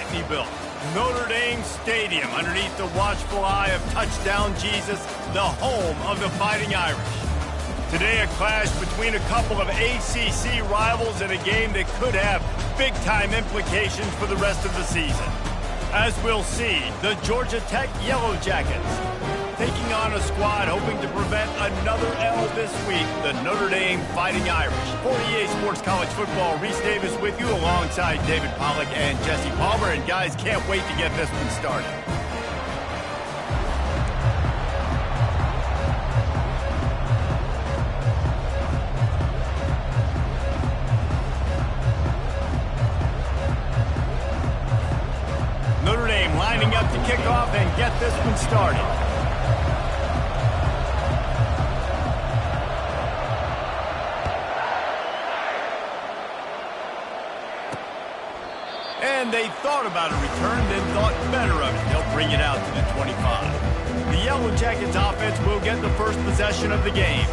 Whitney built. Notre Dame Stadium, underneath the watchful eye of Touchdown Jesus, the home of the Fighting Irish. Today, a clash between a couple of ACC rivals in a game that could have big-time implications for the rest of the season. As we'll see, the Georgia Tech Yellow Jackets taking on a squad hoping to prevent another L this week, the Notre Dame Fighting Irish. For EA Sports College Football, Reese Davis with you alongside David Pollack and Jesse Palmer. And guys, can't wait to get this one started. Notre Dame lining up to kick off and get this one started. And they thought about a return, then thought better of it. They'll bring it out to the 25. The Yellow Jackets offense will get the first possession of the game.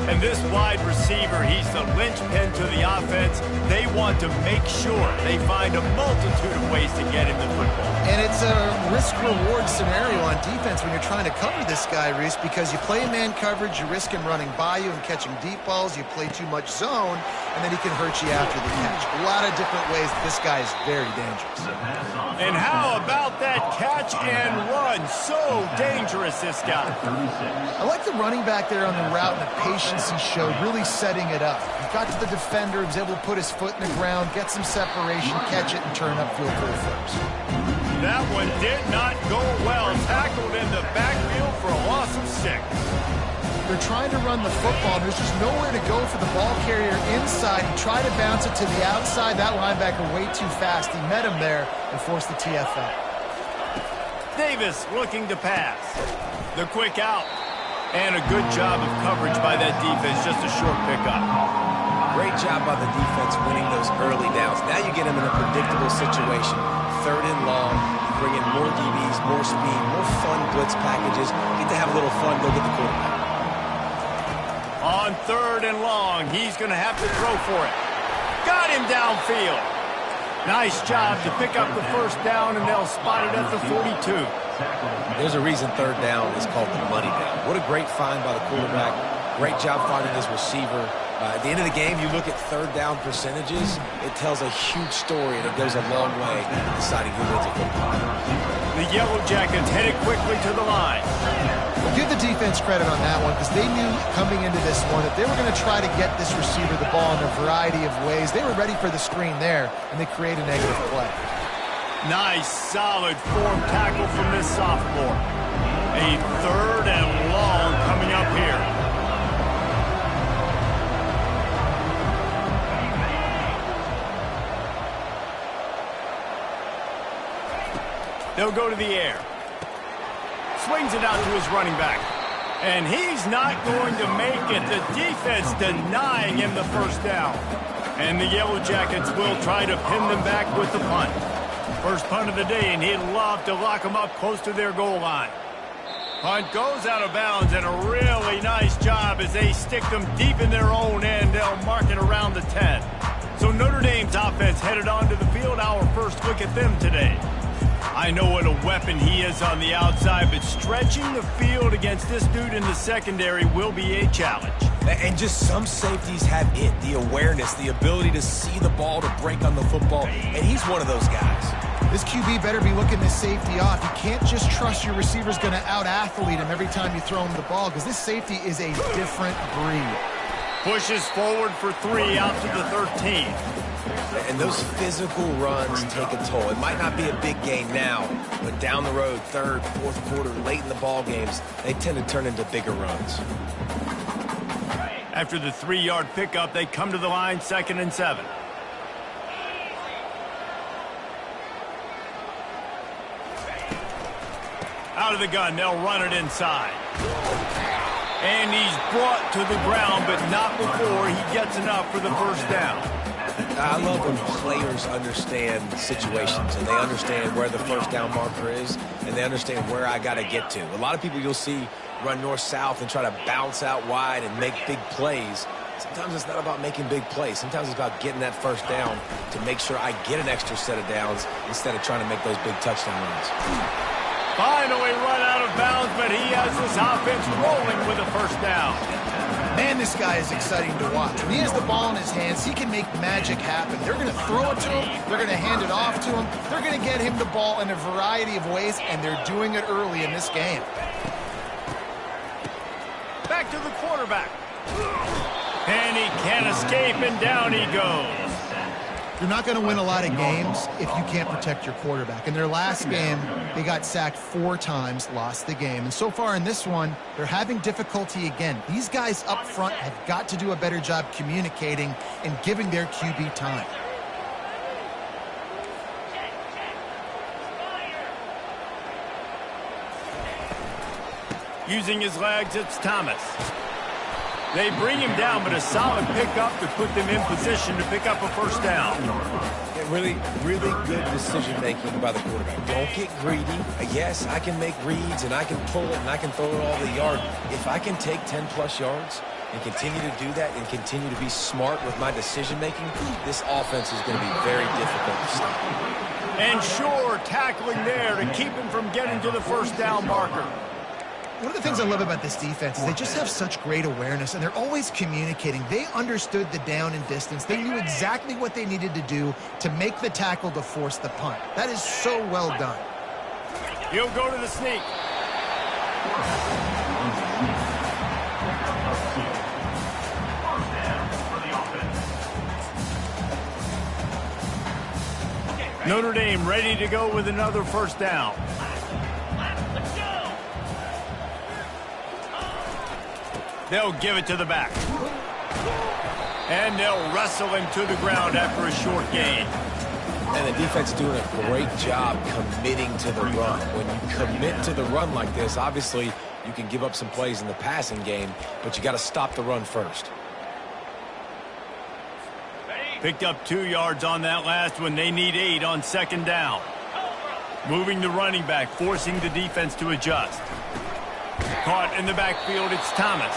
And this wide receiver, he's the linchpin to the offense. They want to make sure they find a multitude of ways to get him the football. And it's a risk-reward scenario on defense when you're trying to cover this guy, Reese, because you play man coverage, you risk him running by you and catching deep balls. You play too much zone, and then he can hurt you after the catch. A lot of different ways that this guy is very dangerous. And how about that catch and run? So dangerous, this guy. I like the running back there on the route and the patience he showed, really setting it up. He got to the defender, he was able to put his foot in the ground, get some separation, catch it, and turn upfield for the first. That one did not go well. Tackled in the backfield for a loss of 6. They're trying to run the football, and there's just nowhere to go for the ball carrier inside. He tried to bounce it to the outside. That linebacker way too fast. He met him there and forced the TFL. Davis looking to pass. The quick out. And a good job of coverage by that defense. Just a short pickup. Great job by the defense winning those early downs. Now you get them in a predictable situation. 3rd and long. You bring in more DBs, more speed, more fun blitz packages. Get to have a little fun. Go get the quarterback. On 3rd and long, he's going to have to throw for it. Got him downfield. Nice job to pick up the first down, and they'll spot it at the 42. There's a reason 3rd down is called the money down. What a great find by the quarterback. Great job finding his receiver. At the end of the game, you look at 3rd down percentages. It tells a huge story, and it goes a long way in deciding who wins a football. The Yellow Jackets headed quickly to the line. Give the defense credit on that one, because they knew coming into this one that they were going to try to get this receiver the ball in a variety of ways. They were ready for the screen there, and they create a negative play. Nice, solid form tackle from this sophomore. A 3rd and long coming up here. They'll go to the air. Swings it out to his running back. And he's not going to make it. The defense denying him the first down. And the Yellow Jackets will try to pin them back with the punt. First punt of the day, and he'd love to lock them up close to their goal line. Punt goes out of bounds, and a really nice job as they stick them deep in their own end. They'll mark it around the 10. So Notre Dame's offense headed onto the field. Our first look at them today. I know what a weapon he is on the outside, but stretching the field against this dude in the secondary will be a challenge. And just some safeties have it, the awareness, the ability to see the ball, to break on the football, and he's one of those guys. This QB better be looking this safety off. You can't just trust your receiver's going to out-athlete him every time you throw him the ball, because this safety is a different breed. Pushes forward for 3 out to the 13. And those physical runs take a toll. It might not be a big gain now, but down the road, 3rd, 4th quarter, late in the ball games, they tend to turn into bigger runs. After the 3-yard pickup, they come to the line, 2nd and 7. Out of the gun, they'll run it inside. And he's brought to the ground, but not before he gets enough for the first down. I love when players understand situations and they understand where the first down marker is and they understand where I got to get to. A lot of people you'll see run north-south and try to bounce out wide and make big plays. Sometimes it's not about making big plays. Sometimes it's about getting that first down to make sure I get an extra set of downs instead of trying to make those big touchdown runs. Finally run out of bounds, but he has this offense rolling with a first down. Man, this guy is exciting to watch. When he has the ball in his hands, he can make magic happen. They're going to throw it to him. They're going to hand it off to him. They're going to get him the ball in a variety of ways, and they're doing it early in this game. Back to the quarterback. And he can't escape, and down he goes. You're not going to win a lot of games if you can't protect your quarterback. In their last game, they got sacked 4 times, lost the game. And so far in this one, they're having difficulty again. These guys up front have got to do a better job communicating and giving their QB time. Using his legs, it's Thomas. They bring him down, but a solid pickup to put them in position to pick up a first down. Yeah, really good decision-making by the quarterback. Don't get greedy. Yes, I can make reads, and I can pull it, and I can throw it all the yard. If I can take 10-plus yards and continue to do that and continue to be smart with my decision-making, this offense is going to be very difficult to stop. And sure, tackling there to keep him from getting to the first down marker. One of the things I love about this defense is they just have such great awareness, and they're always communicating. They understood the down and distance. They knew exactly what they needed to do to make the tackle to force the punt. That is so well done. He'll go to the sneak. Notre Dame ready to go with another first down. They'll give it to the back. And they'll wrestle him to the ground after a short gain. And the defense is doing a great job committing to the run. When you commit to the run like this, obviously you can give up some plays in the passing game, but you got to stop the run first. Picked up 2 yards on that last one. They need 8 on second down. Moving the running back, forcing the defense to adjust. Caught in the backfield, it's Thomas.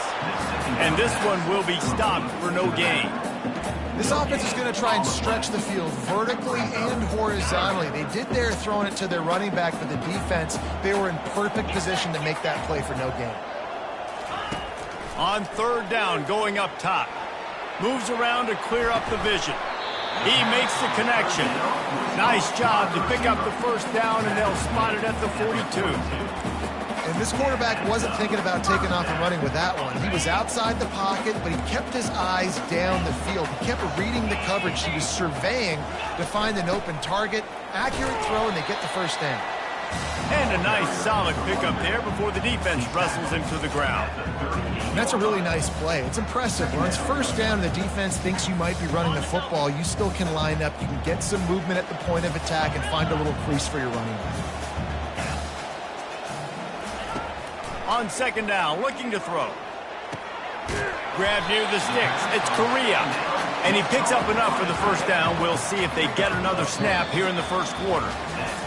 And this one will be stopped for no gain. This offense is going to try and stretch the field vertically and horizontally. They did there throwing it to their running back, but the defense, they were in perfect position to make that play for no gain. On third down, going up top. Moves around to clear up the vision. He makes the connection. Nice job to pick up the first down, and they'll spot it at the 42. And this quarterback wasn't thinking about taking off and running with that one. He was outside the pocket, but he kept his eyes down the field. He kept reading the coverage. He was surveying to find an open target. Accurate throw, and they get the first down. And a nice solid pickup there before the defense wrestles him to the ground. And that's a really nice play. It's impressive. When it's first down and the defense thinks you might be running the football, you still can line up. You can get some movement at the point of attack and find a little crease for your running back. On second down, looking to throw. Grab near the sticks. It's Correa. And he picks up enough for the first down. We'll see if they get another snap here in the first quarter.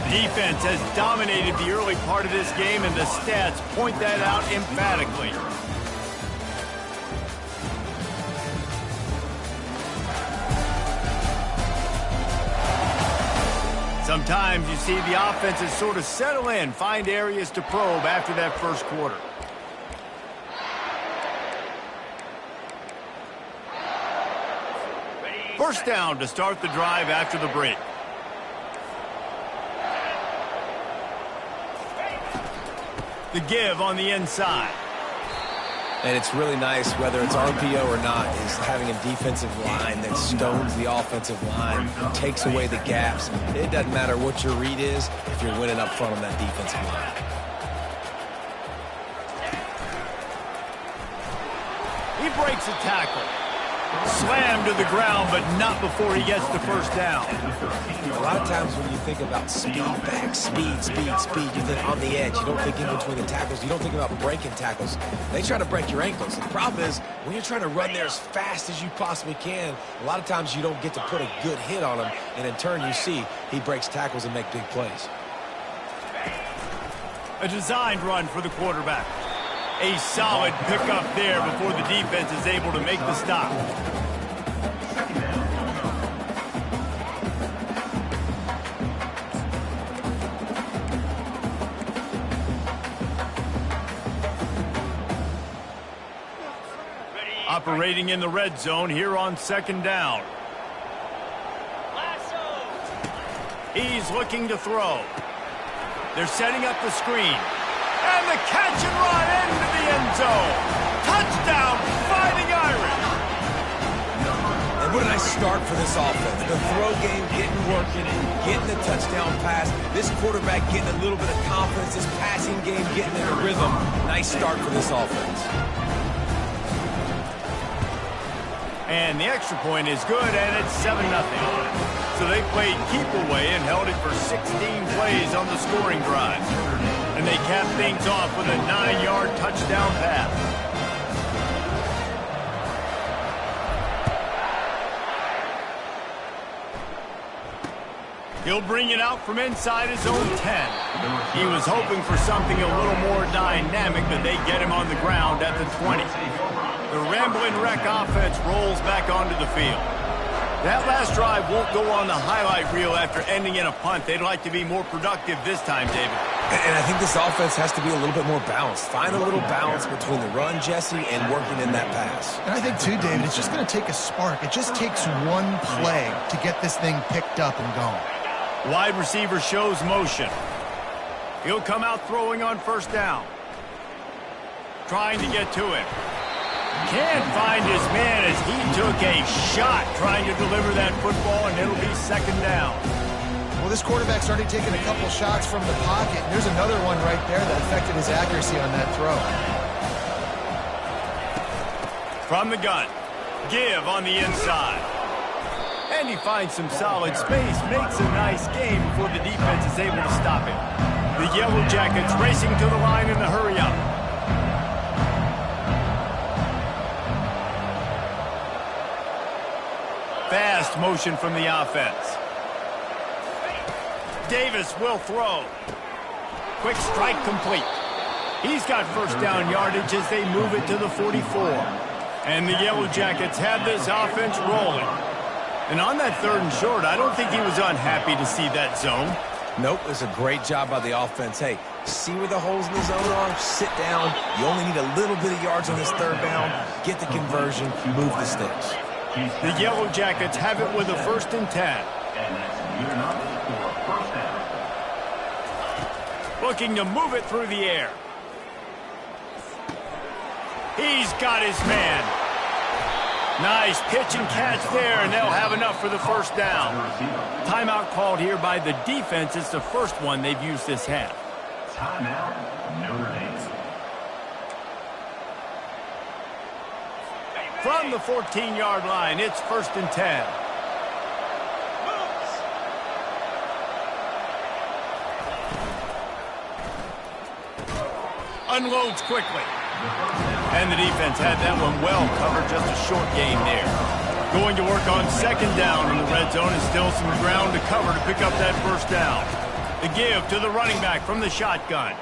Defense has dominated the early part of this game, and the stats point that out emphatically. Sometimes you see the offenses sort of settle in, find areas to probe after that first quarter. First down to start the drive after the break. The give on the inside. And it's really nice, whether it's RPO or not, is having a defensive line that stones the offensive line, takes away the gaps. It doesn't matter what your read is if you're winning up front on that defensive line. He breaks a tackle. Slammed to the ground, but not before he gets the first down. A lot of times when you think about speed back, speed, you think on the edge. You don't think in between the tackles. You don't think about breaking tackles. They try to break your ankles. The problem is when you're trying to run there as fast as you possibly can, a lot of times you don't get to put a good hit on him, and in turn you see he breaks tackles and make big plays. A designed run for the quarterback. A solid pickup there before the defense is able to make the stop. Operating in the red zone here on second down. He's looking to throw. They're setting up the screen. And the catch and run into the end zone. Touchdown, Fighting Irish. And what a nice start for this offense. The throw game getting working, getting the touchdown pass. This quarterback getting a little bit of confidence. This passing game getting in a rhythm. Nice start for this offense. And the extra point is good, and it's 7-0. So they played keep away and held it for 16 plays on the scoring drive. And they capped things off with a 9-yard touchdown pass. He'll bring it out from inside his own 10. He was hoping for something a little more dynamic, but they get him on the ground at the 20. The Ramblin' Wreck offense rolls back onto the field. That last drive won't go on the highlight reel after ending in a punt. They'd like to be more productive this time, David. And I think this offense has to be a little bit more balanced. Find a little balance between the run, Jesse, and working in that pass. And I think, too, David, it's just going to take a spark. It just takes one play to get this thing picked up and going. Wide receiver shows motion. He'll come out throwing on first down. Trying to get to him. Can't find his man as he took a shot trying to deliver that football, and it'll be second down. Well, this quarterback's already taken a couple shots from the pocket, and there's another one right there that affected his accuracy on that throw. From the gun, give on the inside. And he finds some solid space, makes a nice game before the defense is able to stop him. The Yellow Jackets racing to the line in the hurry-up. Fast motion from the offense. Davis will throw. Quick strike complete. He's got first down yardage as they move it to the 44. And the Yellow Jackets have this offense rolling. And on that third and short, I don't think he was unhappy to see that zone. Nope, it's a great job by the offense. Hey, see where the holes in the zone are, sit down. You only need a little bit of yards on this third down. Get the conversion, move the sticks. The Yellow Jackets have it with a 1st and 10. Looking to move it through the air. He's got his man. Nice pitch and catch there, and they'll have enough for the first down. Timeout called here by the defense. It's the first one they've used this half. Timeout, Notre Dame. From the 14-yard line, it's 1st and 10. Unloads quickly. And the defense had that one well covered, just a short gain there. Going to work on second down in the red zone, and still some ground to cover to pick up that first down. The give to the running back from the shotgun.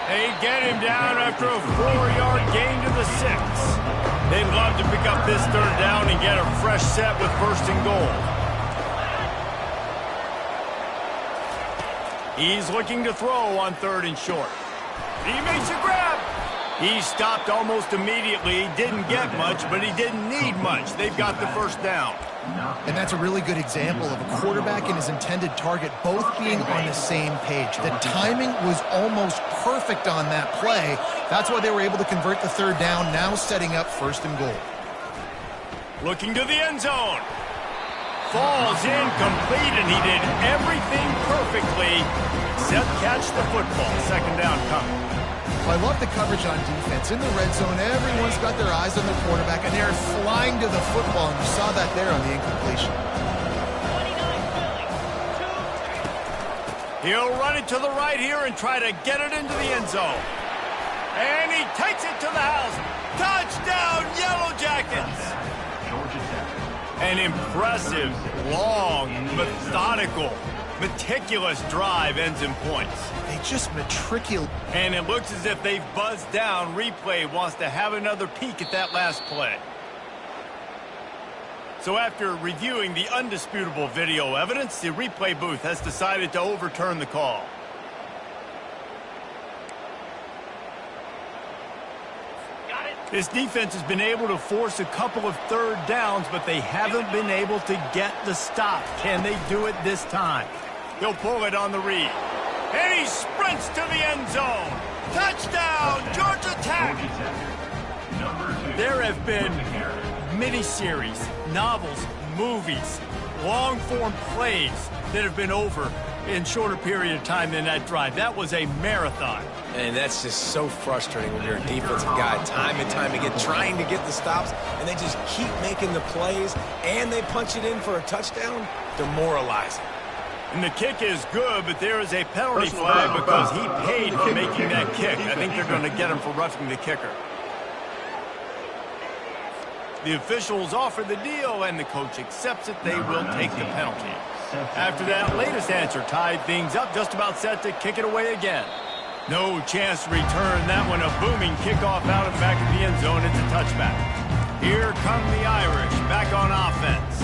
They get him down after a 4-yard gain to the 6. They'd love to pick up this third down and get a fresh set with 1st and goal. He's looking to throw on 3rd and short. He makes a grab. He stopped almost immediately. He didn't get much, but he didn't need much. They've got the first down. And that's a really good example of a quarterback and his intended target both being on the same page. The timing was almost perfect on that play. That's why they were able to convert the third down, now setting up 1st and goal. Looking to the end zone. Falls incomplete, and he did everything perfectly except catch the football. Second down coming. Well, I love the coverage on defense. In the red zone, everyone's got their eyes on the quarterback, and they're flying to the football, and you saw that there on the incompletion. He'll run it to the right here and try to get it into the end zone. And he takes it to the house. Touchdown, Yellow Jackets! An impressive, long, methodical, meticulous drive ends in points. They just matriculate. And it looks as if they've buzzed down. Replay wants to have another peek at that last play. So after reviewing the undisputable video evidence, the replay booth has decided to overturn the call. This defense has been able to force a couple of third downs, but they haven't been able to get the stop. Can they do it this time? He'll pull it on the read. And he sprints to the end zone. Touchdown, Georgia Tech! There have been miniseries, novels, movies, long-form plays that have been over in shorter period of time than that drive. That was a marathon. And that's just so frustrating when you're a defensive guy, time and time again, trying to get the stops, and they just keep making the plays, and they punch it in for a touchdown. Demoralizing. And the kick is good, but there is a penalty flag because he paid for making that kick. I think they're going to get him for roughing the kicker. The officials offer the deal, and the coach accepts it. They will take the penalty. After that latest answer tied things up, just about set to kick it away again. No chance to return that one. A booming kickoff out of the back of the end zone. It's a touchback. Here come the Irish back on offense.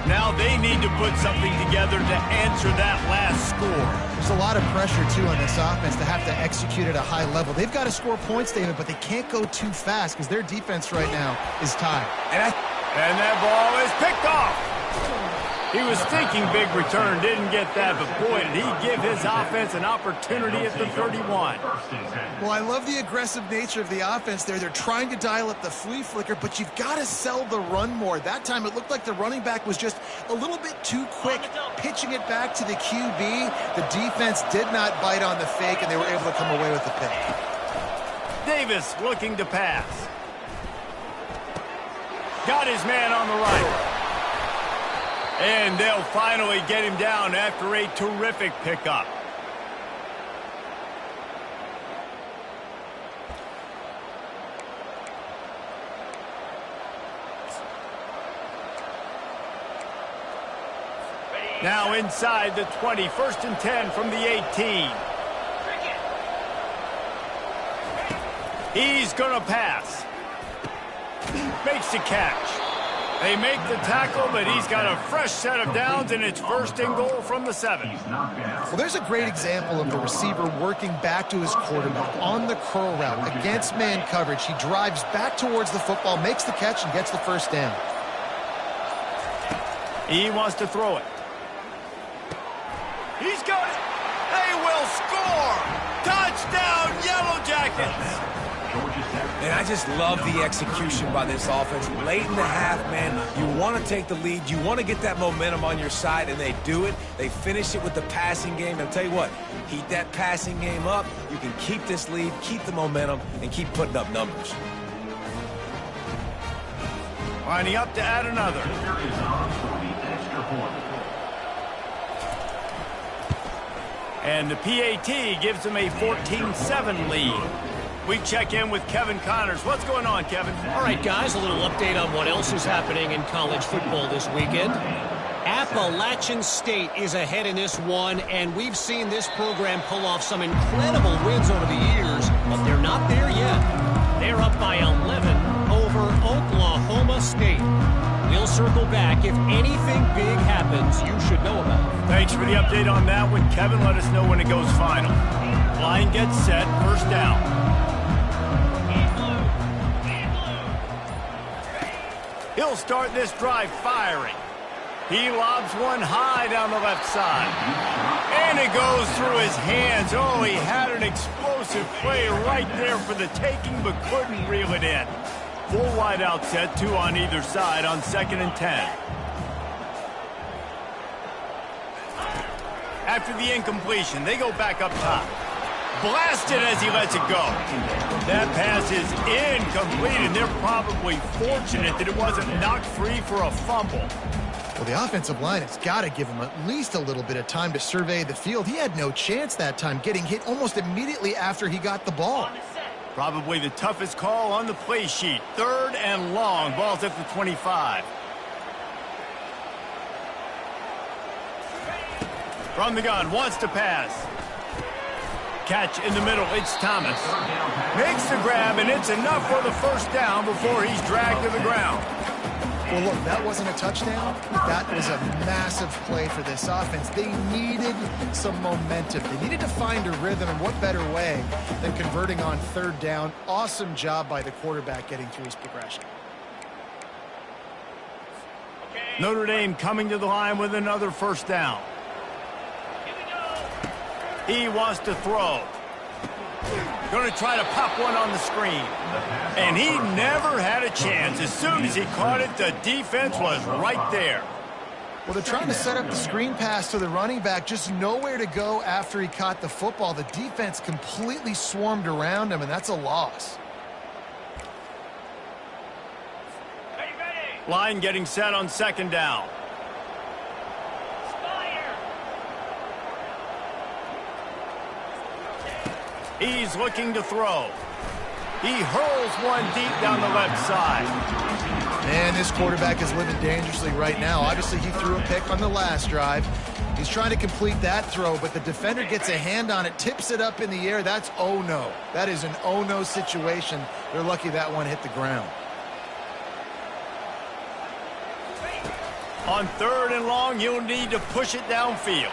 Now they need to put something together to answer that last score. There's a lot of pressure, too, on this offense to have to execute at a high level. They've got to score points, David, but they can't go too fast because their defense right now is tied. And that ball is picked off. He was thinking big return, didn't get that, but boy, did he give his offense an opportunity at the 31. Well, I love the aggressive nature of the offense there. They're trying to dial up the flea flicker, but you've got to sell the run more. That time it looked like the running back was just a little bit too quick, pitching it back to the QB. The defense did not bite on the fake, and they were able to come away with the pick. Davis looking to pass. Got his man on the right. And they'll finally get him down after a terrific pickup. Now inside the 20, 1st and 10 from the 18. He's going to pass. Makes the catch. They make the tackle, but he's got a fresh set of downs, and it's 1st and goal from the 7. Well, there's a great example of the receiver working back to his quarterback on the curl route against man coverage. He drives back towards the football, makes the catch, and gets the 1st down. He wants to throw it. He's got it. They will score. Touchdown, Yellow Jackets. And I just love the execution by this offense. Late in the half, man, you want to take the lead. You want to get that momentum on your side, and they do it. They finish it with the passing game. And I'll tell you what, heat that passing game up. You can keep this lead, keep the momentum, and keep putting up numbers. Lining up to add another. And the PAT gives them a 14-7 lead. We check in with Kevin Connors. What's going on, Kevin? All right, guys, a little update on what else is happening in college football this weekend. Appalachian State is ahead in this one, and we've seen this program pull off some incredible wins over the years, but they're not there yet. They're up by 11 over Oklahoma State. We'll circle back. If anything big happens, you should know about it. Thanks for the update on that one, Kevin. Let us know when it goes final. Line gets set, 1st down. He'll start this drive firing. He lobs one high down the left side. And it goes through his hands. Oh, he had an explosive play right there for the taking, but couldn't reel it in. Full wide out set, 2 on either side on 2nd and 10. After the incompletion, they go back up top. Blasted as he lets it go. That pass is incomplete, and they're probably fortunate that it wasn't knocked free for a fumble. Well, the offensive line has got to give him at least a little bit of time to survey the field. He had no chance that time, getting hit almost immediately after he got the ball. Probably the toughest call on the play sheet. 3rd and long. Ball's at the 25. From the gun, wants to pass. Catch in the middle, it's Thomas. Makes the grab, and it's enough for the first down before he's dragged to the ground. Well, look, that wasn't a touchdown. That was a massive play for this offense. They needed some momentum. They needed to find a rhythm, and what better way than converting on third down. Awesome job by the quarterback getting through his progression. Notre Dame coming to the line with another first down. He wants to throw. Going to try to pop one on the screen. And he never had a chance. As soon as he caught it, the defense was right there. Well, they're trying to set up the screen pass to the running back. Just nowhere to go after he caught the football. The defense completely swarmed around him, and that's a loss. Line getting set on second down. He's looking to throw. He hurls one deep down the left side. Man, this quarterback is living dangerously right now. Obviously, he threw a pick on the last drive. He's trying to complete that throw, but the defender gets a hand on it, tips it up in the air. That's oh-no. That is an oh-no situation. They're lucky that one hit the ground. On third and long, you'll need to push it downfield.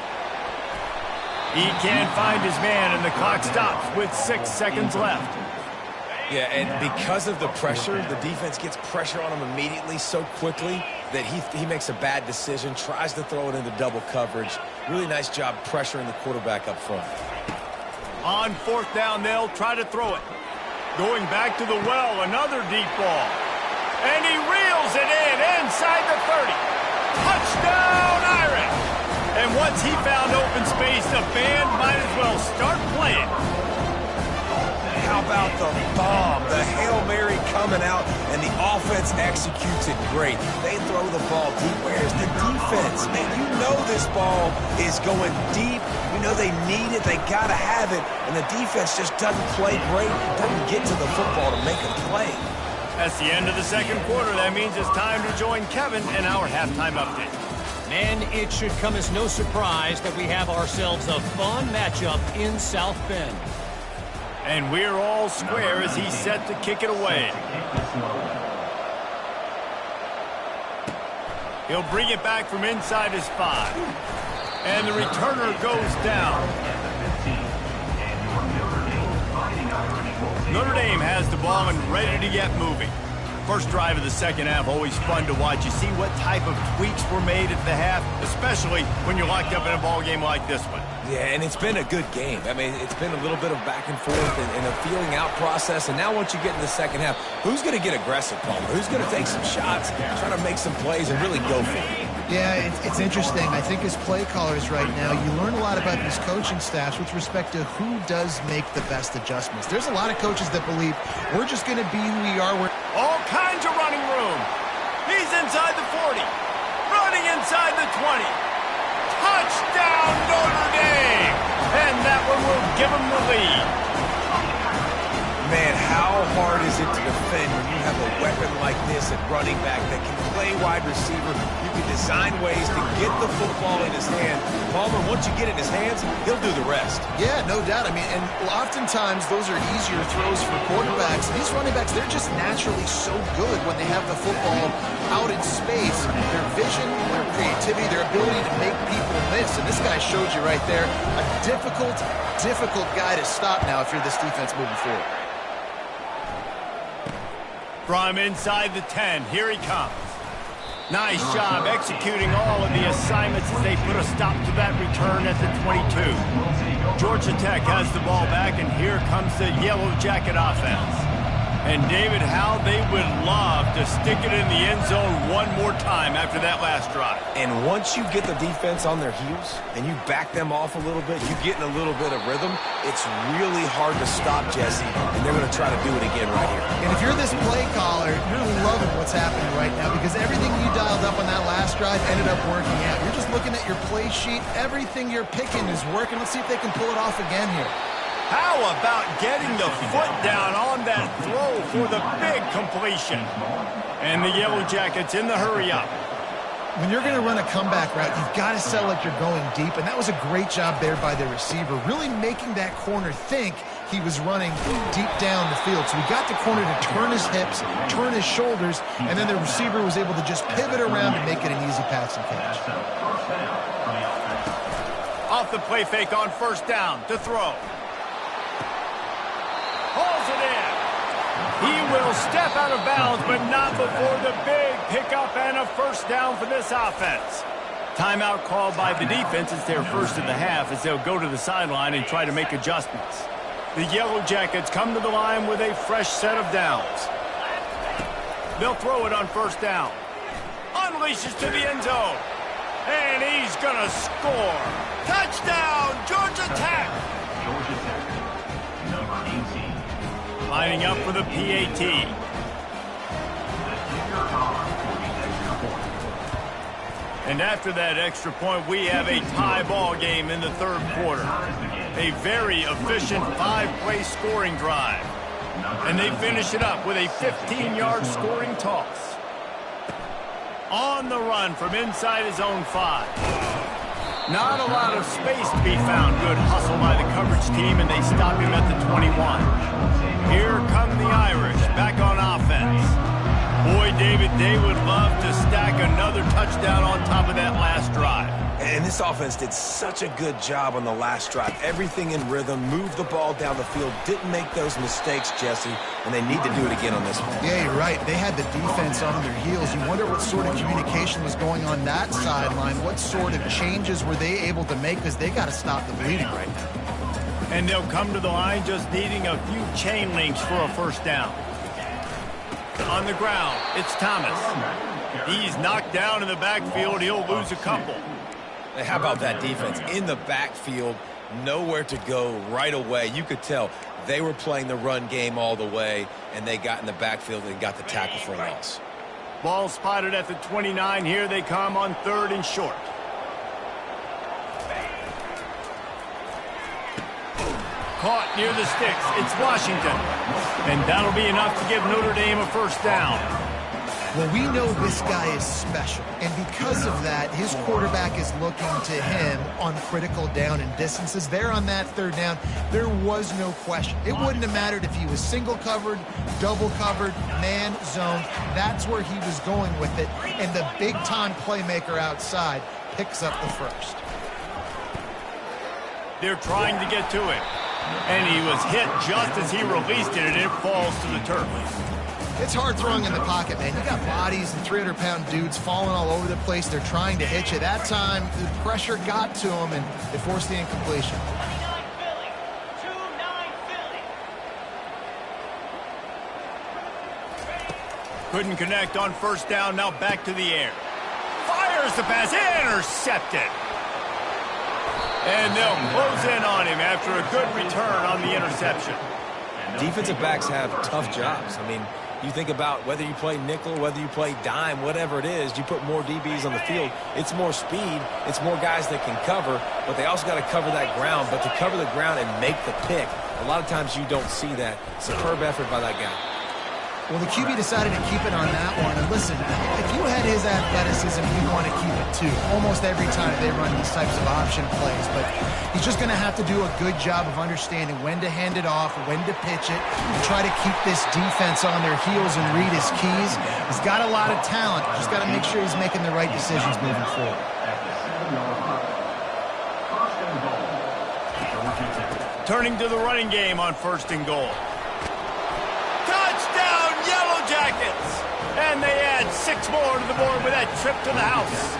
He can't find his man, and the clock stops with 6 seconds left. Yeah, and because of the pressure, the defense gets pressure on him immediately so quickly that he makes a bad decision, tries to throw it into double coverage. Really nice job pressuring the quarterback up front. On fourth down, they'll try to throw it. Going back to the well, another deep ball. And he reels it in inside the 30. Touchdown, Irish! And once he found open space, the band might as well start playing. How about the bomb? The Hail Mary coming out, and the offense executes it great. They throw the ball deep. Where's the defense? Man, you know this ball is going deep. You know they need it. They got to have it. And the defense just doesn't play great, doesn't get to the football to make a play. That's the end of the second quarter. That means it's time to join Kevin in our halftime update. Man, it should come as no surprise that we have ourselves a fun matchup in South Bend. And we're all square as he's set to kick it away. He'll bring it back from inside his 5. And the returner goes down. Notre Dame has the ball and ready to get moving. First drive of the second half, always fun to watch. You see what type of tweaks were made at the half, especially when you're locked up in a ball game like this one. Yeah, and it's been a good game. I mean, it's been a little bit of back and forth and a feeling out process. And now once you get in the second half, who's going to get aggressive, Palmer? Who's going to take some shots, try to make some plays, and really go for it? Yeah, it's interesting. I think as play callers right now, you learn a lot about these coaching staffs with respect to who does make the best adjustments. There's a lot of coaches that believe we're just going to be who we are. All kinds of running room. He's inside the 40. Running inside the 20. Touchdown, Notre Dame! And that one will give him the lead. Man, how hard is it to defend when you have a weapon like this at running back that can play wide receiver? You can design ways to get the football in his hand. Palmer, once you get it in his hands, he'll do the rest. Yeah, no doubt. I mean, and oftentimes those are easier throws for quarterbacks. These running backs, they're just naturally so good when they have the football out in space. Their vision, their creativity, their ability to make people miss. And this guy showed you right there, a difficult guy to stop now if you're this defense moving forward. From inside the 10, here he comes. Nice job executing all of the assignments as they put a stop to that return at the 22. Georgia Tech has the ball back, and here comes the Yellow Jacket offense. And, David, how they would love to stick it in the end zone one more time after that last drive. And once you get the defense on their heels and you back them off a little bit, you get in a little bit of rhythm, it's really hard to stop, Jesse, and they're going to try to do it again right here. And if you're this play caller, you're loving what's happening right now because everything you dialed up on that last drive ended up working out. You're just looking at your play sheet. Everything you're picking is working. Let's see if they can pull it off again here. How about getting the foot down on that throw for the big completion? And the Yellow Jackets in the hurry up. when you're going to run a comeback route, you've got to sell like you're going deep, and that was a great job there by the receiver, really making that corner think he was running deep down the field. So he got the corner to turn his hips, turn his shoulders, and then the receiver was able to just pivot around and make it an easy pass and catch. Off the play fake on first down to throw. Hauls it in. He will step out of bounds, but not before the big pickup and a first down for this offense. Timeout called by the defense. It's their first of the half as they'll go to the sideline and try to make adjustments. The Yellow Jackets come to the line with a fresh set of downs. They'll throw it on first down. Unleashes to the end zone. And he's going to score. Touchdown, Georgia Tech. Georgia Tech, number 18. Lining up for the PAT. The kicker on for the extra point. And after that extra point, we have a tie ball game in the third quarter. A very efficient 5-play scoring drive. And they finish it up with a 15-yard scoring toss. On the run from inside his own 5. Not a lot of space to be found. Good hustle by the coverage team, and they stop him at the 21. Here come the Irish back on offense. Boy, David, they would love to stack another touchdown on top of that last drive. And this offense did such a good job on the last drive. Everything in rhythm, moved the ball down the field, didn't make those mistakes, Jesse, and they need to do it again on this one. Yeah, you're right. They had the defense on their heels. You wonder what sort of communication was going on that sideline. What sort of changes were they able to make, because they got to stop the bleeding right now. And they'll come to the line just needing a few chain links for a first down. On the ground, it's Thomas. He's knocked down in the backfield. He'll lose a couple. How about that defense? In the backfield, nowhere to go right away. You could tell they were playing the run game all the way, and they got in the backfield and got the tackle for a loss. Ball spotted at the 29. Here they come on third and short. Caught near the sticks. It's Washington. And that'll be enough to give Notre Dame a first down. Well, we know this guy is special, and because of that, his quarterback is looking to him on critical down and distances. There on that third down, there was no question. It wouldn't have mattered if he was single covered, double covered, man, zone. That's where he was going with it, and the big-time playmaker outside picks up the first. They're trying to get to it, and he was hit just as he released it, and it falls to the turf. It's hard throwing in the pocket, man. You got bodies and 300-pound dudes falling all over the place. They're trying to hit you. That time, the pressure got to him, and they forced the incompletion. 29 Philly. Couldn't connect on first down. Now back to the air. Fires the pass. Intercepted. And they'll close in on him after a good return on the interception. Defensive backs have tough jobs. I mean, you think about whether you play nickel, whether you play dime, whatever it is, you put more DBs on the field. It's more speed. It's more guys that can cover, but they also got to cover that ground. But to cover the ground and make the pick, a lot of times you don't see that. Superb effort by that guy. Well, the QB decided to keep it on that one. And listen, if you had his athleticism, you'd want to keep it too. Almost every time they run these types of option plays. But he's just going to have to do a good job of understanding when to hand it off, when to pitch it, and try to keep this defense on their heels and read his keys. He's got a lot of talent. Just got to make sure he's making the right decisions moving forward. Turning to the running game on first and goal. Touchdown, Yellow Jackets! And they add 6 more to the board with that trip to the house.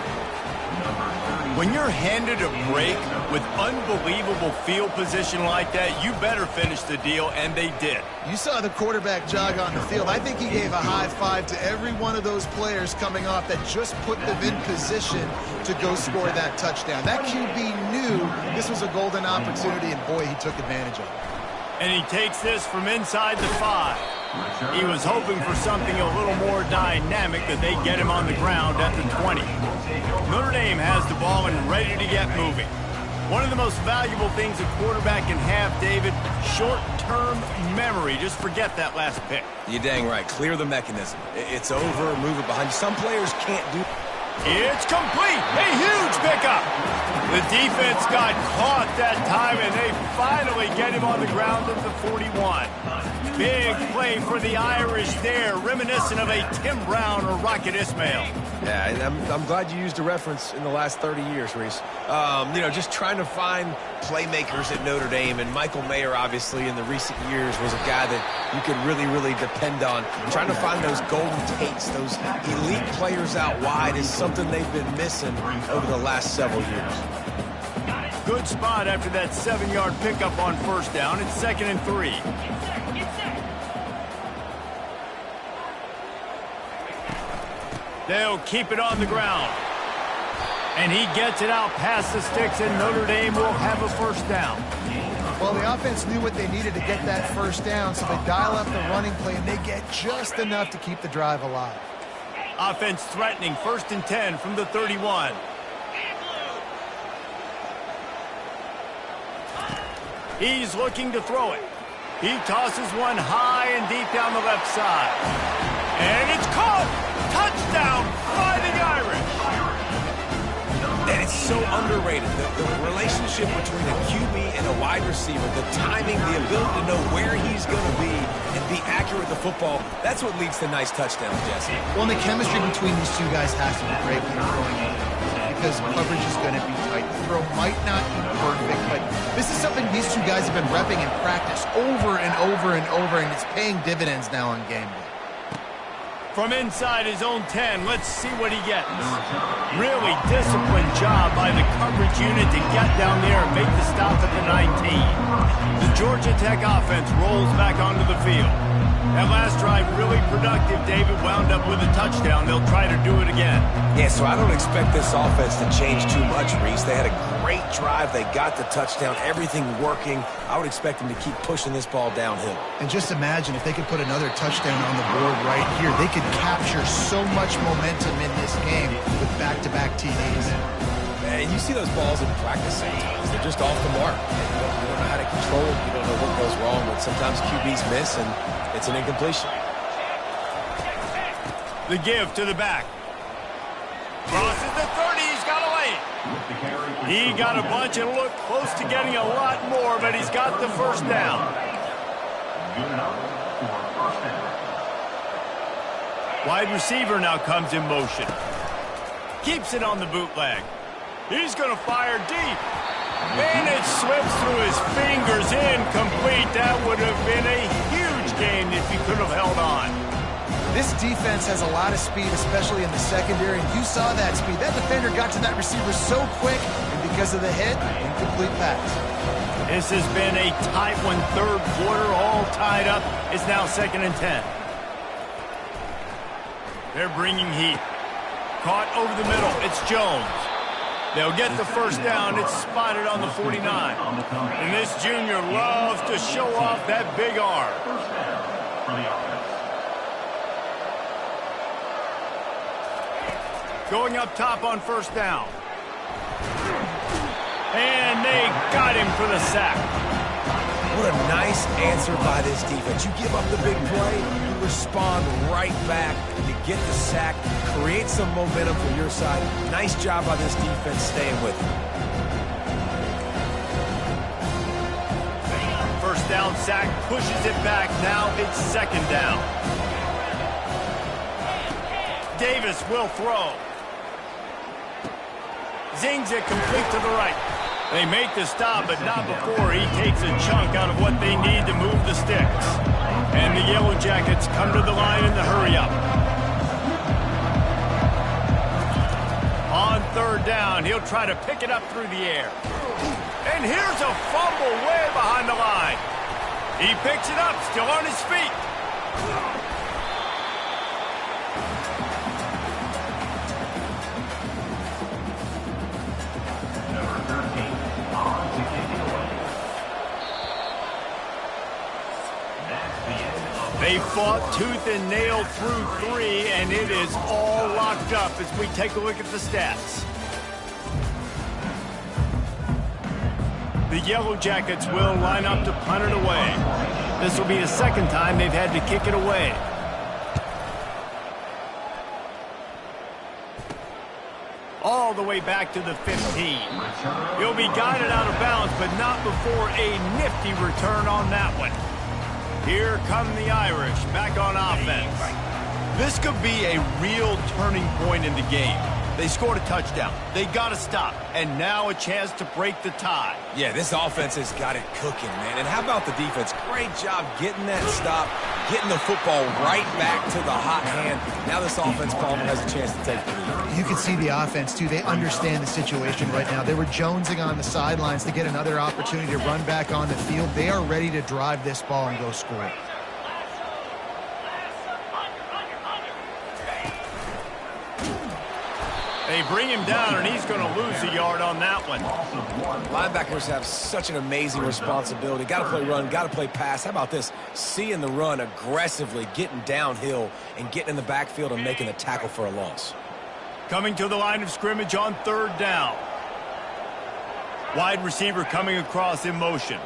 When you're handed a break with unbelievable field position like that, you better finish the deal, and they did. You saw the quarterback jog on the field. I think he gave a high five to every one of those players coming off that just put them in position to go score that touchdown. That QB knew this was a golden opportunity, and boy, he took advantage of it. And he takes this from inside the 5. He was hoping for something a little more dynamic, that they get him on the ground at the 20. Notre Dame has the ball and ready to get moving. One of the most valuable things a quarterback can have, David, short-term memory. Just forget that last pick. You're dang right. Clear the mechanism. It's over. Move it behind you. Some players can't do. It's complete. A huge pickup. The defense got caught that time, and they finally get him on the ground at the 41. Big play for the Irish there, reminiscent of a Tim Brown or Rocket Ismail. Yeah, I'm glad you used a reference in the last 30 years, Reese. You know, just trying to find playmakers at Notre Dame, and Michael Mayer, obviously, in the recent years, was a guy that you could really, really depend on. Trying to find those golden Tates, those elite players out wide is something they've been missing over the last several years. Good spot after that 7-yard pickup on first down. It's 2nd and 3. They'll keep it on the ground. And he gets it out past the sticks, and Notre Dame will have a first down. Well, the offense knew what they needed to get that first down, so they dial up the running play, and they get just enough to keep the drive alive. Offense threatening, 1st and 10 from the 31. He's looking to throw it. He tosses one high and deep down the left side. And it's caught! Touchdown, Fighting Irish! And it's so underrated. The relationship between a QB and a wide receiver, the timing, the ability to know where he's going to be and be accurate with the football, that's what leads to nice touchdowns, Jesse. Well, and the chemistry between these two guys has to be great when you're throwing it, because coverage is going to be tight. The throw might not be perfect, but this is something these two guys have been repping in practice over and over and over, and it's paying dividends now on game day. From inside his own 10, let's see what he gets. Really disciplined job by the coverage unit to get down there and make the stop at the 19. The Georgia Tech offense rolls back onto the field. That last drive really productive. David wound up with a touchdown. They'll try to do it again. Yeah, so I don't expect this offense to change too much, Reese. They had a great drive. They got the touchdown. Everything working. I would expect them to keep pushing this ball downhill. And just imagine if they could put another touchdown on the board right here. They could capture so much momentum in this game with back-to-back TDs. And you see those balls in practice sometimes. They're just off the mark. You don't know how to control it. You don't know what goes wrong. But sometimes QBs miss, and it's an incompletion. The give to the back. Crosses the 30. He's got away. He got a bunch and looked close to getting a lot more, but he's got the first down. Wide receiver now comes in motion. Keeps it on the bootleg. He's going to fire deep. And it slips through his fingers, incomplete. That would have been a huge gain if he could have held on. This defense has a lot of speed, especially in the secondary, and you saw that speed. That defender got to that receiver so quick, and because of the hit, incomplete pass. This has been a tight one, third quarter, all tied up. It's now 2nd and 10. They're bringing heat. Caught over the middle. It's Jones. They'll get the first down. It's spotted on the 49. And this junior loves to show off that big arm. Going up top on first down. And they got him for the sack. What a nice answer by this defense. You give up the big play, you respond right back, you get the sack, create some momentum for your side. Nice job by this defense staying with it. First down sack, pushes it back. Now it's 2nd down. Davis will throw. Zings it complete to the right. They make the stop, but not before he takes a chunk out of what they need to move the sticks. And the Yellow Jackets come to the line in the hurry-up. On 3rd down, he'll try to pick it up through the air. And here's a fumble way behind the line. He picks it up, still on his feet. They fought tooth and nail through 3, and it is all locked up as we take a look at the stats. The Yellow Jackets will line up to punt it away. This will be the 2nd time they've had to kick it away. all the way back to the 15. He'll be guided out of bounds, but not before a nifty return on that one. Here come the Irish back on offense. This could be a real turning point in the game. They scored a touchdown. They got to stop. And now a chance to break the tie. Yeah, this offense has got it cooking, man. And how about the defense? Great job getting that stop, getting the football right back to the hot hand. Now this offense, Palmer, has a chance to take the lead. You can see the offense, too. They understand the situation right now. They were jonesing on the sidelines to get another opportunity to run back on the field. They are ready to drive this ball and go score. They bring him down, and he's going to lose a yard on that one. Linebackers have such an amazing responsibility. Got to play run, got to play pass. How about this? Seeing the run aggressively, getting downhill, and getting in the backfield and making a tackle for a loss. Coming to the line of scrimmage on third down. Wide receiver coming across in motion.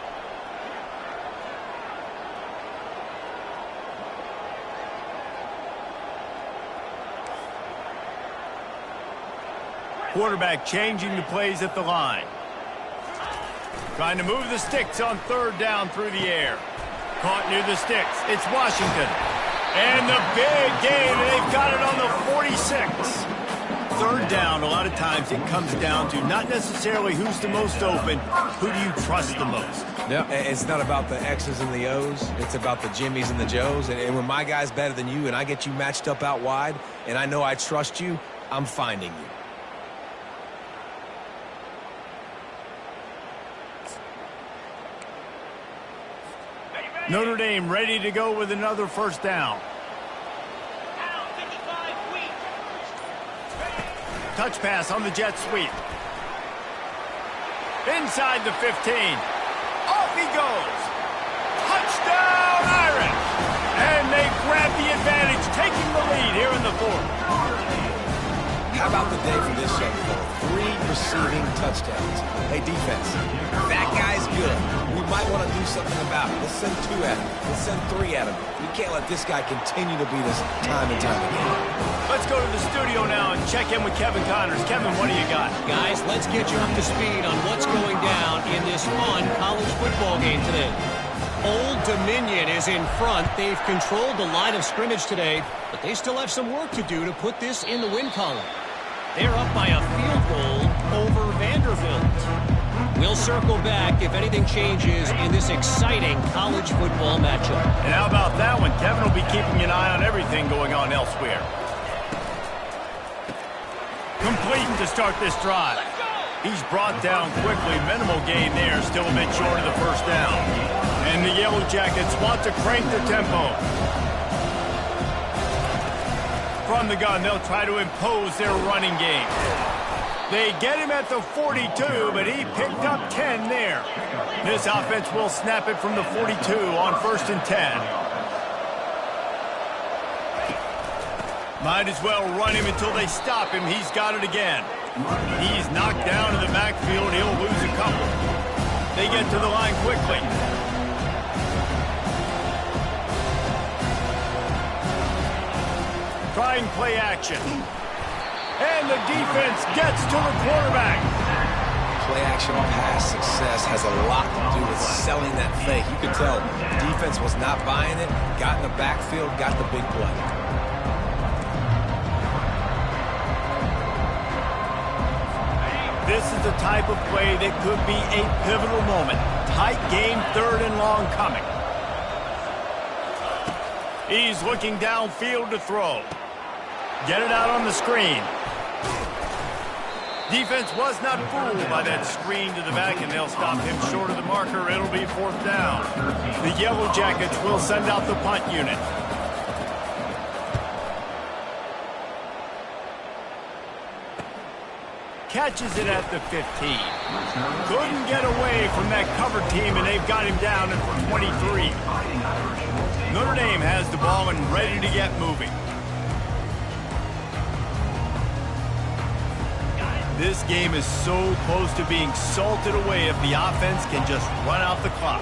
Quarterback changing the plays at the line. Trying to move the sticks on third down through the air. Caught near the sticks. It's Washington. And the big gain. They've got it on the 46. Third down, a lot of times it comes down to not necessarily who's the most open, who do you trust the most? Yeah, it's not about the X's and the O's. It's about the Jimmies and the Joes. And when my guy's better than you and I get you matched up out wide and I know I trust you, I'm finding you. Notre Dame ready to go with another first down. Touch pass on the jet sweep. Inside the 15. Off he goes. Touchdown, Irish. And they grab the advantage, taking the lead here in the fourth. How about the day for this young fella? 3 receiving touchdowns. Hey, defense, that guy's good. We might want to do something about it. Let's send 2 at him. Let's send 3 at him. We can't let this guy continue to beat us time and time again. Let's go to the studio now and check in with Kevin Connors. Kevin, what do you got? Guys, let's get you up to speed on what's going down in this fun college football game today. Old Dominion is in front. They've controlled the line of scrimmage today, but they still have some work to do to put this in the win column. They're up by a field goal over Vanderbilt. We'll circle back if anything changes in this exciting college football matchup. And how about that one? Kevin will be keeping an eye on everything going on elsewhere. Complete to start this drive. He's brought down quickly. Minimal gain there. Still a bit short of the first down. And the Yellow Jackets want to crank the tempo. From the gun, they'll try to impose their running game. They get him at the 42, but he picked up 10 there. This offense will snap it from the 42 on 1st and 10. Might as well run him until they stop him. He's got it again. He's knocked down in the backfield. He'll lose a couple. They get to the line quickly. Trying play action. And the defense gets to the quarterback. Play action pass success has a lot to do with selling that fake. You could tell defense was not buying it, got in the backfield, got the big play. This is the type of play that could be a pivotal moment. Tight game, 3rd and long coming. He's looking downfield to throw. Get it out on the screen. Defense was not fooled by that screen to the back, and they'll stop him short of the marker. It'll be 4th down. The Yellow Jackets will send out the punt unit. Catches it at the 15. Couldn't get away from that cover team, and they've got him down at 23. Notre Dame has the ball and ready to get moving. This game is so close to being salted away if the offense can just run out the clock.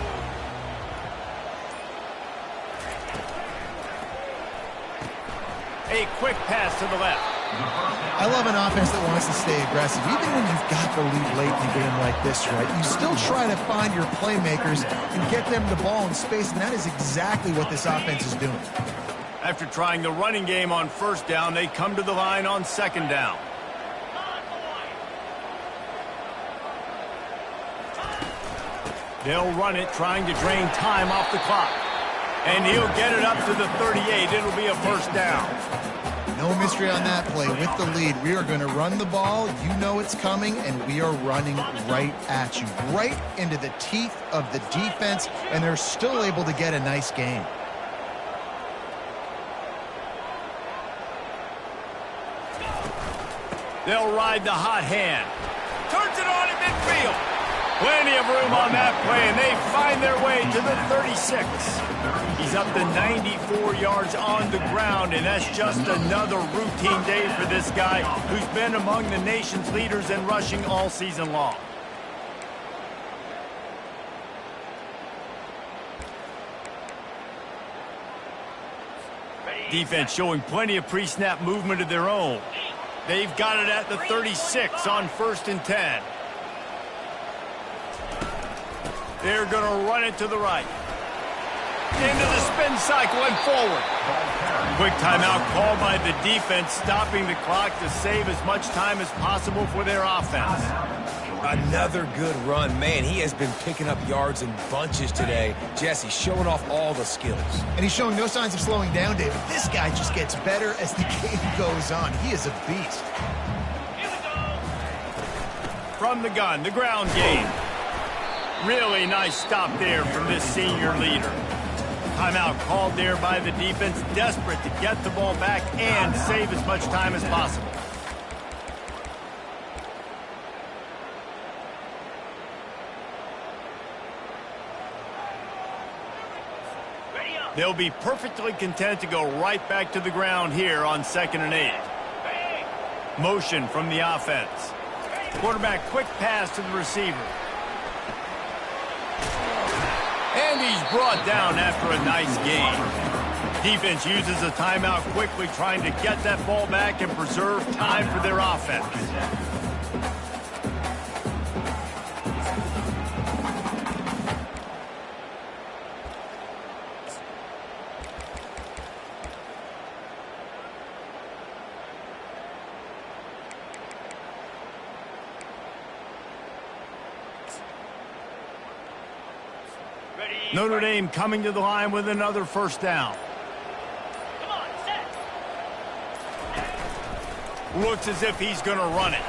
A quick pass to the left. I love an offense that wants to stay aggressive. Even when you've got the lead late in a game like this, right, you still try to find your playmakers and get them the ball in space, and that is exactly what this offense is doing. After trying the running game on first down, they come to the line on second down. They'll run it, trying to drain time off the clock. And he'll get it up to the 38. It'll be a first down. No mystery on that play. With the lead, we are going to run the ball. You know it's coming, and we are running right at you, right into the teeth of the defense, and they're still able to get a nice gain. They'll ride the hot hand. Turns it on in midfield. Plenty of room on that play, and they find their way to the 36. He's up to 94 yards on the ground, and that's just another routine day for this guy who's been among the nation's leaders in rushing all season long. Defense showing plenty of pre-snap movement of their own. They've got it at the 36 on 1st and 10. They're going to run it to the right. Into the spin cycle and forward. Quick timeout called by the defense, stopping the clock to save as much time as possible for their offense. Another good run. Man, he has been picking up yards in bunches today. Jesse showing off all the skills. And he's showing no signs of slowing down, David. This guy just gets better as the game goes on. He is a beast. From the gun, the ground game. Really nice stop there from this senior leader. Timeout called there by the defense, desperate to get the ball back and save as much time as possible. They'll be perfectly content to go right back to the ground here on 2nd and 8. Motion from the offense. Quarterback quick pass to the receiver. And he's brought down after a nice gain. Defense uses a timeout quickly, trying to get that ball back and preserve time for their offense. Notre Dame coming to the line with another first down. Looks as if he's going to run it.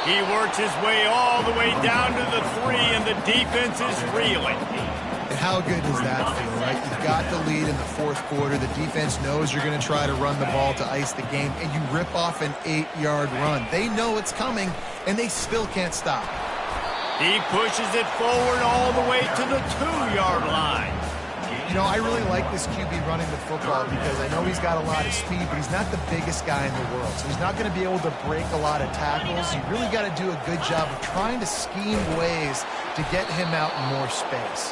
He works his way all the way down to the 3, and the defense is reeling. And how good does that feel, right? You've got the lead in the 4th quarter. The defense knows you're going to try to run the ball to ice the game, and you rip off an 8-yard run. They know it's coming, and they still can't stop. He pushes it forward all the way to the 2-yard line. You know, I really like this QB running the football because I know he's got a lot of speed, but he's not the biggest guy in the world. So he's not going to be able to break a lot of tackles. You really got to do a good job of trying to scheme ways to get him out in more space.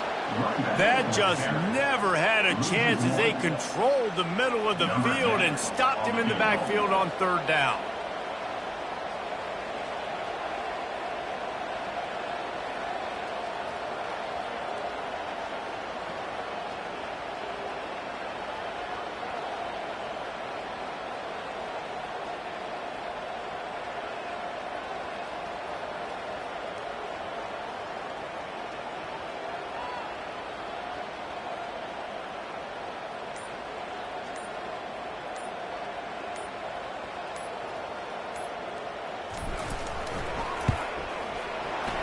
That just never had a chance as they controlled the middle of the field and stopped him in the backfield on 3rd down.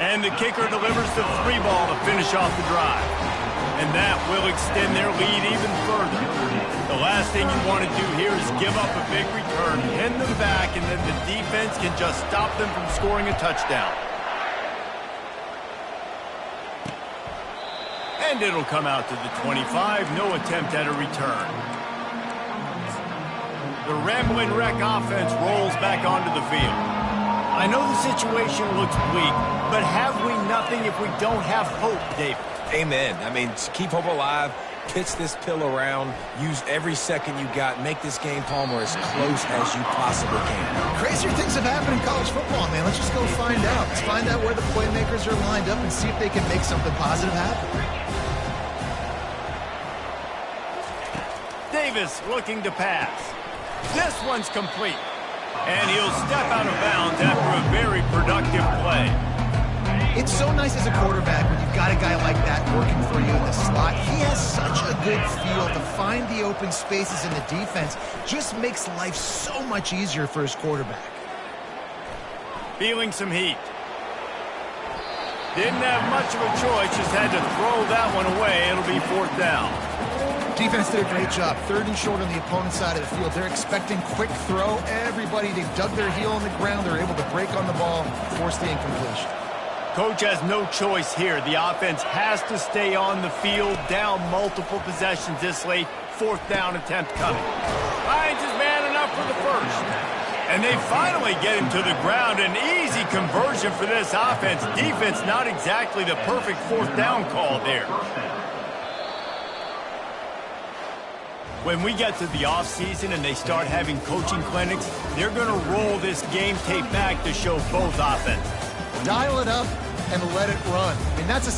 And the kicker delivers the 3 ball to finish off the drive. And that will extend their lead even further. The last thing you want to do here is give up a big return, pin them back, and then the defense can just stop them from scoring a touchdown. And it'll come out to the 25. No attempt at a return. The Ramblin' Wreck offense rolls back onto the field. I know the situation looks bleak, but have we nothing if we don't have hope, David? Amen. I mean, keep hope alive. Pitch this pill around. Use every second you got. Make this game, Palmer, as close as you possibly can. Crazier things have happened in college football, man. Let's just go find out. Let's find out where the playmakers are lined up and see if they can make something positive happen. Davis looking to pass. This one's complete. And he'll step out of bounds after a very productive play. It's so nice as a quarterback when you've got a guy like that working for you in the slot. He has such a good feel to find the open spaces in the defense. Just makes life so much easier for his quarterback. Feeling some heat. Didn't have much of a choice, just had to throw that one away. It'll be 4th down. Defense did a great job. 3rd and short on the opponent's side of the field. They're expecting quick throw. Everybody, they dug their heel on the ground. They're able to break on the ball, force the incompletion. Coach has no choice here. The offense has to stay on the field, down multiple possessions this late. 4th down attempt coming. Finds his man enough for the first. And they finally get him to the ground. An easy conversion for this offense. Defense not exactly the perfect 4th down call there. When we get to the offseason and they start having coaching clinics, they're going to roll this game tape back to show both offenses. Dial it up and let it run. I mean, that's a